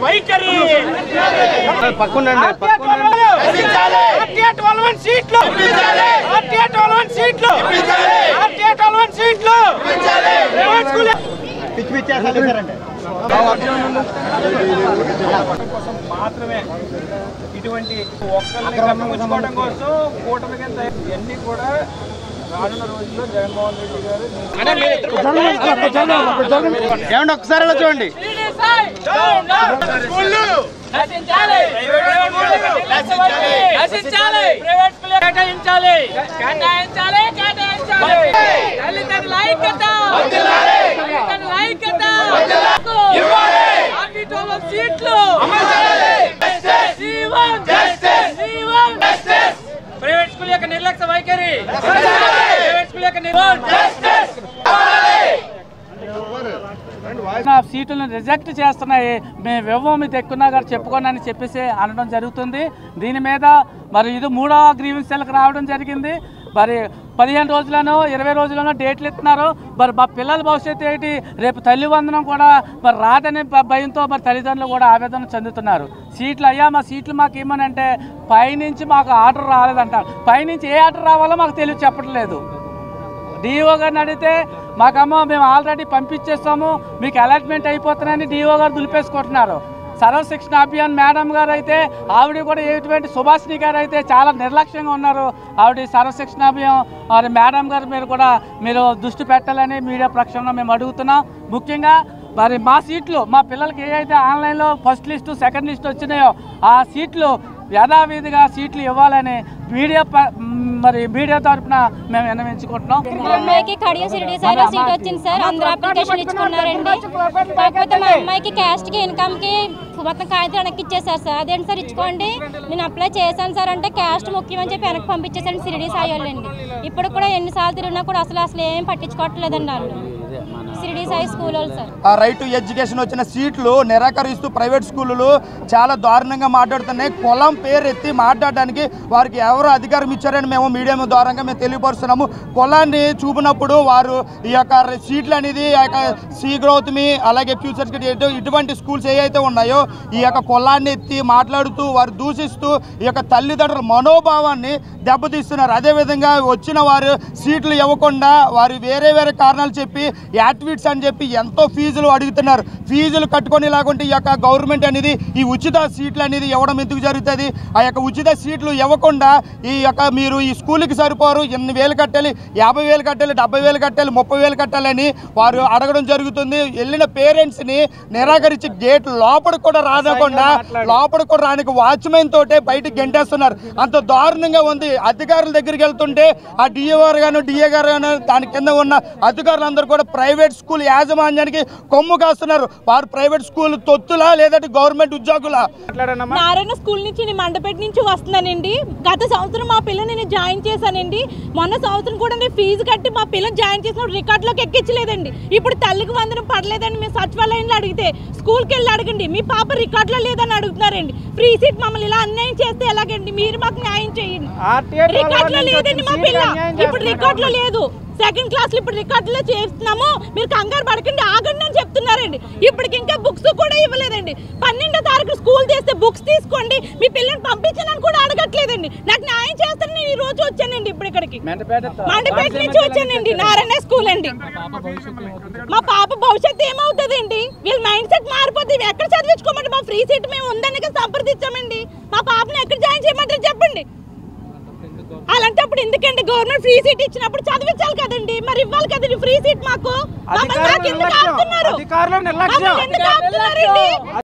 వైఖరి మాత్రమే ఇటువంటి ఒక్కరిని గమనించుకోవడం కోసం కూటమి కింద ఇవన్నీ కూడా రానున్న రోజుల్లో జగన్మోహన్ రెడ్డి గారు ఏమండి ఒకసారి ఇలా చూడండి. ప్రైవేట్ స్కూల్ యొక్క నిర్లక్ష్య వైఖరి, ప్రైవేట్ స్కూల్ యొక్క సీట్లను రిజెక్ట్ చేస్తున్నాయి, మేము ఇవ్వము మీకు ఎక్కున్నా గారు చెప్పుకోండి అని చెప్పేసి అనడం జరుగుతుంది. దీని మీద మరి ఇది 3వ గ్రీవెన్స్ సెల్కి రావడం జరిగింది. మరి 15 రోజులను 20 రోజులను డేట్లు ఇస్తున్నారు. మరి మా పిల్లల భవిష్యత్తు ఏంటి? రేపు తల్లి వందనం కూడా మరి రాదని భయంతో మరి తల్లిదండ్రులు కూడా ఆవేదన చెందుతున్నారు. సీట్లు అయ్యా మా సీట్లు మాకు ఇవ్వనంటే పైనుంచి మాకు ఆర్డర్ రాలేదంటారు. పైనుంచి ఏ ఆర్డర్ రావాలో మాకు తెలియదు చెప్పట్లేదు. డిఓ గారిని అడిగితే మాకమ్మ మేము ఆల్రెడీ పంపించేస్తాము, మీకు అలాట్మెంట్ అయిపోతున్నాయని డిఓ గారు దులిపేసుకుంటున్నారు. సర్వశిక్షణ అభియాన్ మేడం గారు అయితే ఆవిడ కూడా ఎటువంటి సుభాషిణి గారు అయితే చాలా నిర్లక్ష్యంగా ఉన్నారు. ఆవిడ సర్వశిక్షణ అభియాన్ మరి మేడం గారు మీరు కూడా మీరు దృష్టి పెట్టాలని మీడియా ప్రక్షాళన మేము అడుగుతున్నాం. ముఖ్యంగా మరి మా సీట్లు మా పిల్లలకి ఏవైతే ఆన్లైన్లో ఫస్ట్ లిస్టు సెకండ్ లిస్ట్ వచ్చినాయో ఆ సీట్లు యథావిధిగా సీట్లు ఇవ్వాలని మీడియా తరఫున మేము విన్నవించుకుంటున్నాం. అమ్మాయికి కడియ సిరిడి సాయిలో సీట్ వచ్చింది సార్. అందరూ అప్లికేషన్ ఇచ్చుకున్నారండి. కాకపోతే మా అమ్మాయికి క్యాస్ట్కి ఇన్కమ్కి మొత్తం కాగితాలు వెనక్కి ఇచ్చేసారు సార్. అదేంటి సార్ ఇచ్చుకోండి నేను అప్లై చేశాను సార్ అంటే క్యాస్ట్ ముఖ్యమని చెప్పి వెనక్కి పంపించేసారు సిరిడి సాయి వాళ్ళండి. ఇప్పుడు కూడా ఎన్నిసార్లు తిరిగినా కూడా అసలు ఏం పట్టించుకోవట్లేదండి వాళ్ళు సిరిడి సాయి స్కూల్ వాళ్ళు సార్. రైట్ టు ఎడ్యుకేషన్ వచ్చిన సీట్లు నిరాకరిస్తూ ప్రైవేట్ స్కూళ్ళు చాలా దారుణంగా మాట్లాడుతున్నాయి. కులం పేరు ఎత్తి మాట్లాడడానికి వారికి ఎవరు అధికారం ఇచ్చారని మేము మీడియా ద్వారా మేము తెలియపరుస్తున్నాము. కులాన్ని చూపినప్పుడు వారు ఈ యొక్క సీట్లు అనేది ఈ యొక్క సి గౌతమి అలాగే ఫ్యూచర్ ఇటువంటి స్కూల్స్ ఏవైతే ఉన్నాయో ఈ యొక్క కులాన్ని ఎత్తి మాట్లాడుతూ వారు దూషిస్తూ ఈ యొక్క తల్లిదండ్రుల మనోభావాన్ని దెబ్బతీస్తున్నారు. అదేవిధంగా వచ్చిన వారు సీట్లు ఇవ్వకుండా వారు వేరే కారణాలు చెప్పి యాక్టివిటీస్ అని చెప్పి ఎంతో ఫీజులు అడుగుతున్నారు. ఫీజులు కట్టుకొని లేకుంటే ఈ యొక్క గవర్నమెంట్ అనేది ఈ ఉచిత సీట్లు అనేది ఇవ్వడం ఎందుకు జరుగుతుంది? ఆ యొక్క ఉచిత సీట్లు ఇవ్వకుండా ఈ యొక్క మీరు ఈ స్కూల్కి సరిపోరు, ఎన్ని వేలు కట్టాలి, 50,000 కట్టాలి, 70,000 కట్టాలి, 30,000 కట్టాలని వారు అడగడం జరుగుతుంది. వెళ్ళిన పేరెంట్స్ని నిరాకరించి గేట్ లోపలికి కూడా రాకుండా లోపలికి కూడా రానికి వాచ్మెన్ తోటే బయటకు గెంటేస్తున్నారు. అంత దారుణంగా ఉంది. అధికారుల దగ్గరికి వెళ్తుంటే ఆ డిఓ గారు గాను డిఏ గారు గాను దాని కింద ఉన్న అధికారులందరూ కూడా ప్రైవేట్ స్కూల్ యాజమాన్యానికి కొమ్ము కాస్తున్నారు. వారు ప్రైవేట్ స్కూల్ తొత్తులా లేదంటే గవర్నమెంట్ ఉద్యోగులా? నారాయణ స్కూల్ నుంచి నేను మండపేట నుంచి వస్తున్నానండి. గత సంవత్సరం మా పిల్లని నేను జాయిన్ చేశానండి. మొన్న సంవత్సరం కూడా నేను ఫీజు కట్టి మా పిల్లని జాయిన్ చేసినప్పుడు రికార్డులోకి ఎక్కించలేదండి. ఇప్పుడు తల్లికి వందనం పడలేదండి. మేము సచివాలయంలో అడిగితే స్కూల్కి వెళ్ళి అడగండి మీ పాప రికార్డులో లేదని అడుగుతున్నారండి. ఫ్రీ సీట్ మమ్మల్ని ఇలా అన్యాయం చేస్తే ఎలాగండి? మీరు మాకు న్యాయం చేయండి. రికార్డులో లేదండి మా పిల్ల, ఇప్పుడు రికార్డులో లేదు. సెకండ్ క్లాస్ ఇప్పుడు రికార్డులో చేస్తున్నాము, మీరు కంగారు పడకండి ఆగండి అని చెప్తున్నారండి. ఇప్పటికి ఇంకా బుక్స్ కూడా ఇవ్వలేదండి. 12వ తారీఖు స్కూల్ చేస్తే బుక్స్ తీసుకోండి మీ పిల్లల్ని పంపించనని కూడా అడగట్లేదండి. నాకు న్యాయం చేస్తాను. నేను ఈ రోజు వచ్చానండి ఇప్పుడు ఇక్కడికి మండపేట నుంచి వచ్చానండి. నారాయణ స్కూల్ అండి. మా పాప భవిష్యత్తు ఏమవుతుందండి? వీళ్ళ మైండ్ సెట్ మారిపోతుంది. ఎక్కడ చదివించుకోమంటే మా ఫ్రీ సీట్ మేము ఉందని సంప్రదించామండి. మా పాపను ఎక్కడ జాయిన్ చేయమంటారు చెప్పండి. అలాంటప్పుడు ఎందుకండి గవర్నమెంట్ ఫ్రీ సీట్ ఇచ్చినప్పుడు చదివించాలి కదండి, మరి ఇవ్వాలి కదండి ఫ్రీ సీట్ మాకు.